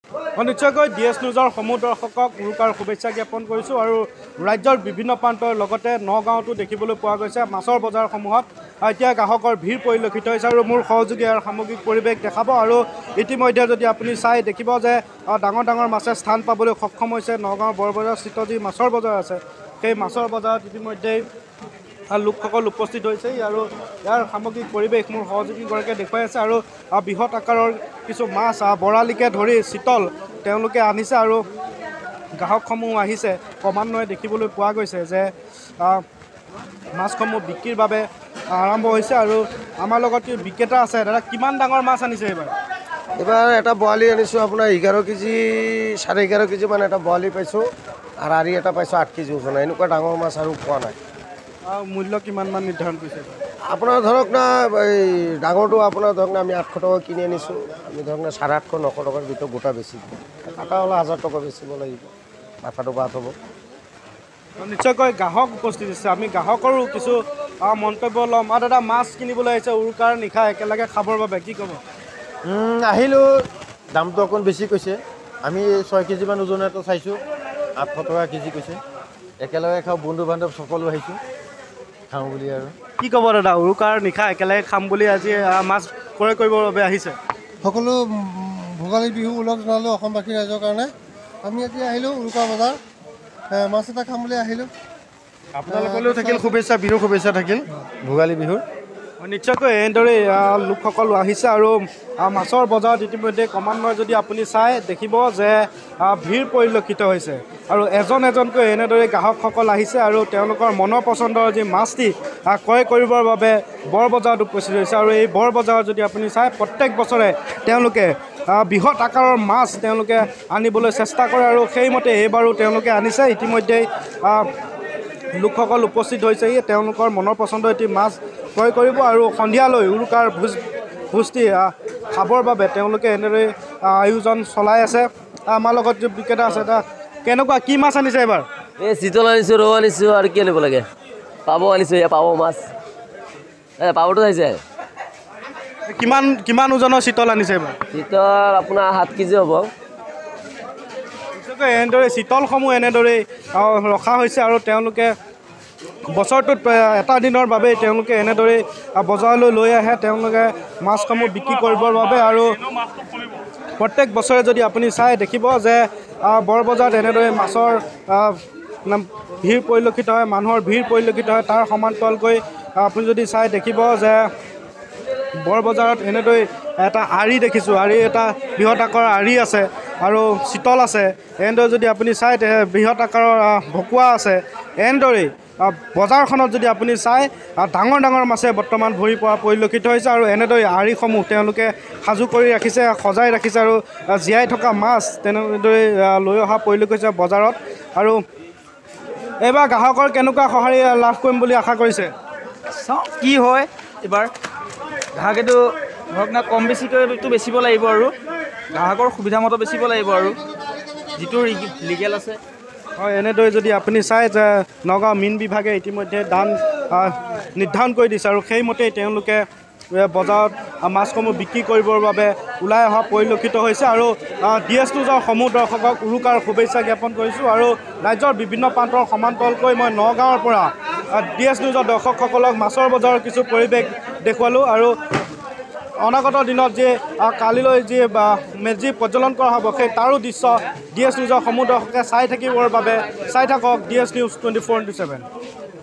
নিশ্চয়কৈ ডিএছ নিউজৰ সমূহ দৰ্শকক উৰুকাৰ শুভেচ্ছা জ্ঞাপন কৰিছোঁ আৰু ৰাজ্যৰ বিভিন্ন প্ৰান্তৰ লগতে নগাঁৱতো দেখিবলৈ পোৱা গৈছে মাছৰ বজাৰসমূহত এতিয়া গ্ৰাহকৰ ভিৰ পৰিলক্ষিত হৈছে আৰু মোৰ সহযোগী আৰু সামগ্ৰিক পৰিৱেশ দেখাব আৰু ইতিমধ্যে যদি আপুনি চাই দেখিব যে ডাঙৰ ডাঙৰ মাছে স্থান পাবলৈ সক্ষম হৈছে নগাঁৱৰ বৰবজাৰস্থিত যি মাছৰ বজাৰ আছে সেই মাছৰ বজাৰত ইতিমধ্যেই লোকসকল উপস্থিত হৈছে আৰু ইয়াৰ সামগ্ৰিক পৰিৱেশ মোৰ সহযোগীগৰাকীয়ে দেখুৱাই আছে আৰু বৃহৎ আকাৰৰ কিছু মাছ বৰালিকে ধৰি চিতল তেওঁলোকে আনিছে আৰু গ্ৰাহকসমূহ আহিছে ক্ৰমান্বয়ে দেখিবলৈ পোৱা গৈছে যে মাছসমূহ বিক্ৰীৰ বাবে আৰম্ভ হৈছে আৰু আমাৰ লগত বিক্ৰেতা আছে দাদা কিমান ডাঙৰ মাছ আনিছে এইবাৰ এটা বৰালি আনিছোঁ আপোনাৰ 11 কেজি 11.5 কেজি মানে এটা বৰালি পাইছোঁ আৰু আৰি এটা পাইছোঁ 8 কেজি ওজন এনেকুৱা ডাঙৰ মাছ আৰু পোৱা নাই মূল্য কিমানমান নিৰ্ধাৰণ কৰিছে আপোনাৰ ধৰক না এই ডাঙৰটো আপোনাৰ ধৰক না আমি 800 টকা কিনি আনিছোঁ আমি ধৰক না 850 900 টকাৰ ভিতৰত গোটা বেছি কাটা হ'লে 1000 টকা বেচিব লাগিব মাথাটো বাদ হ'ব নিশ্চয়কৈ গ্ৰাহক উপস্থিত আছে আমি গ্ৰাহকৰো কিছু মন্তব্য ল'ম আৰু দাদা মাছ কিনিবলৈ আহিছে উৰুকাৰ নিশা একেলগে খাবৰ বাবে কি ক'ব আহিলোঁ দামটো অকণ বেছি কৈছে আমি 6 কেজিমান ওজনটো চাইছোঁ 800 টকা কেজি কৈছে একেলগে খাওঁ বন্ধু বান্ধৱ সকলো আহিছোঁ খাওঁ বুলি আৰু কি ক'ব দাদা উৰুকাৰ নিশা একেলগে খাম বুলি আজি মাছ ক্ৰয় কৰিবৰ বাবে আহিছে সকলো ভোগালী বিহু উলগ জনালোঁ অসমবাসী ৰাইজৰ কাৰণে আমি আজি আহিলোঁ উৰুকা বজাৰ মাছ এটা খাম বুলি আহিলোঁ আপোনালোকলৈও থাকিল শুভেচ্ছা বিহুৰ শুভেচ্ছা থাকিল ভোগালী বিহুৰ নিশ্চয়কৈ এনেদৰে লোকসকল আহিছে আৰু মাছৰ বজাৰত ইতিমধ্যে ক্ৰমান্বয়ে যদি আপুনি চাই দেখিব যে ভিৰ পৰিলক্ষিত হৈছে আৰু এজন এজনকৈ এনেদৰে গ্ৰাহকসকল আহিছে আৰু তেওঁলোকৰ মনৰ পচন্দৰ যি মাছটি ক্ৰয় কৰিবৰ বাবে বৰ বজাৰত উপস্থিত হৈছে আৰু এই বৰ বজাৰত যদি আপুনি চাই প্ৰত্যেক বছৰে তেওঁলোকে বৃহৎ আকাৰৰ মাছ তেওঁলোকে আনিবলৈ চেষ্টা কৰে আৰু সেইমতে এইবাৰো তেওঁলোকে আনিছে ইতিমধ্যেই লোকসকল উপস্থিত হৈছেহি তেওঁলোকৰ মনৰ পচন্দৰ এটি মাছ ক্ৰয় কৰিব আৰু সন্ধিয়ালৈ উৰুকাৰ ভোজটি খাবৰ বাবে তেওঁলোকে এনেদৰে আয়োজন চলাই আছে আমাৰ লগত যি বিক্ৰেতা আছে এটা কেনেকুৱা কি মাছ আনিছে এইবাৰ এই চিতল আনিছোঁ ৰৌ আনিছোঁ আৰু কি আনিব লাগে পাব আনিছোঁ এয়া পাব মাছ পাবটো আহিছে কিমান ওজনৰ চিতল আনিছে এইবাৰ চিতল আপোনাৰ 7 কেজি হ'ব এনেদৰে চিতলসমূহ এনেদৰেই ৰখা হৈছে আৰু তেওঁলোকে বছৰটোত এটা দিনৰ বাবেই তেওঁলোকে এনেদৰেই বজাৰলৈ লৈ আহে তেওঁলোকে মাছসমূহ বিক্ৰী কৰিবৰ বাবে আৰু প্ৰত্যেক বছৰে যদি আপুনি চাই দেখিব যে বৰ বজাৰত এনেদৰে মাছৰ ভিৰ পৰিলক্ষিত হয় মানুহৰ ভিৰ পৰিলক্ষিত হয় তাৰ সমান্তৰালকৈ আপুনি যদি চাই দেখিব যে বৰ বজাৰত এনেদৰে এটা আৰি দেখিছোঁ আৰি এটা বৃহৎ আকাৰৰ আৰি আছে আৰু চিতল আছে এনেদৰে যদি আপুনি চাই বৃহৎ আকাৰৰ ভকুৱা আছে এনেদৰেই বজাৰখনত যদি আপুনি চাই ডাঙৰ ডাঙৰ মাছে বৰ্তমান ভৰি পৰা পৰিলক্ষিত হৈছে আৰু এনেদৰে আৰিসমূহ তেওঁলোকে সাজু কৰি ৰাখিছে সজাই ৰাখিছে আৰু জীয়াই থকা মাছ তেনেদৰে লৈ অহা পৰিলক্ষিত হৈছে বজাৰত আৰু এইবাৰ গ্ৰাহকৰ কেনেকুৱা সঁহাৰি লাভ কৰিম বুলি আশা কৰিছে চাওঁ কি হয় এইবাৰ গ্ৰাহকেতো ধৰক না কম বেছিকৈতো বেচিব লাগিব আৰু গ্ৰাহকৰ সুবিধামতে বেচিব লাগিব আৰু যিটো লিগেল আছে হয় এনেদৰে যদি আপুনি চাই যে নগাঁও মীন বিভাগে ইতিমধ্যে দান নিৰ্ধাৰণ কৰি দিছে আৰু সেইমতেই তেওঁলোকে বজাৰত মাছসমূহ বিক্ৰী কৰিবৰ বাবে ওলাই অহা পৰিলক্ষিত হৈছে আৰু ডিএছ নিউজৰ সমূহ দৰ্শকক উৰুকাৰ শুভেচ্ছা জ্ঞাপন কৰিছোঁ আৰু ৰাজ্যৰ বিভিন্ন প্ৰান্তৰ সমান্তৰালকৈ মই নগাঁৱৰ পৰা ডিএছ নিউজৰ দৰ্শকসকলক মাছৰ বজাৰৰ কিছু পৰিৱেশ দেখুৱালোঁ আৰু অনাগত দিনত যে কালিলৈ যি মেজি প্ৰজ্বলন কৰা হ'ব সেই তাৰো দৃশ্য ডিএছ নিউজৰ সমূহ দৰ্শকে চাই থাকিবৰ বাবে চাই থাকক ডিএছ নিউজ 24/7